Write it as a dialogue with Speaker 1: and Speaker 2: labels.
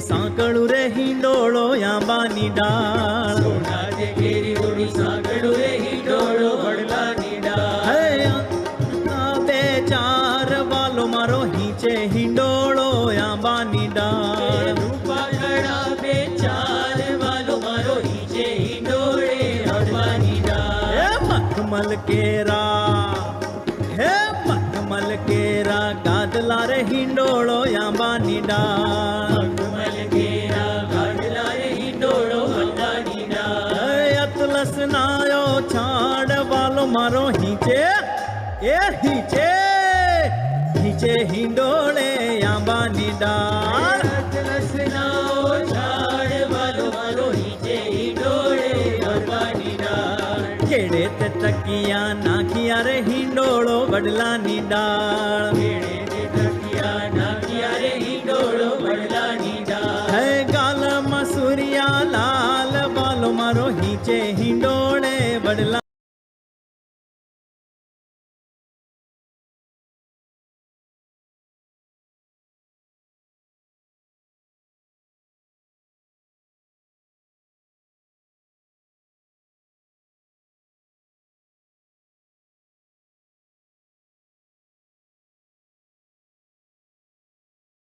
Speaker 1: સાંકળું રે હિંડોળો આંબાની ડાળ.
Speaker 2: સોના જે કેરી ઉડી સાંકળું રે હિંડોળો વડલાની ડાળ.
Speaker 1: હે બે ચાર વાલો મારો હિંચે હિંડોળો આંબાની ડાળ.
Speaker 2: રૂપા ઘડા બે ચાર વાલો મારો હિંચે હિંડોળે આંબાની ડાળ.
Speaker 1: હે મખમલ કેરા, હે મખમલ કેરા ગાદલા રે હિંડોળો આંબાની ડાળ.
Speaker 2: મખમલ કેરા ગાડલા રે હિંડોળો વડલાની ડાળ.
Speaker 1: હે અતલસ નાયો છાડ વાલો મારો હિંચે એ હિંચે હિંચે હિંડોળે આંબાની ડાળ.
Speaker 2: રત્નસનાઓ ઝાડ વાલો મારો હિંચે હિંડોળે આંબાની ડાળ.
Speaker 1: ખેડે તે ટકિયા નાખિયા રે હિંડોળો વડલાની ડાળ.
Speaker 2: ખેડે તે ટકિયા નાખ્યા રે હિંડોળો વડલાની ડાળ.
Speaker 1: હે ગાલ મસુરિયા લાલ વાલો મારો હિંચે હિંડોળે વડલા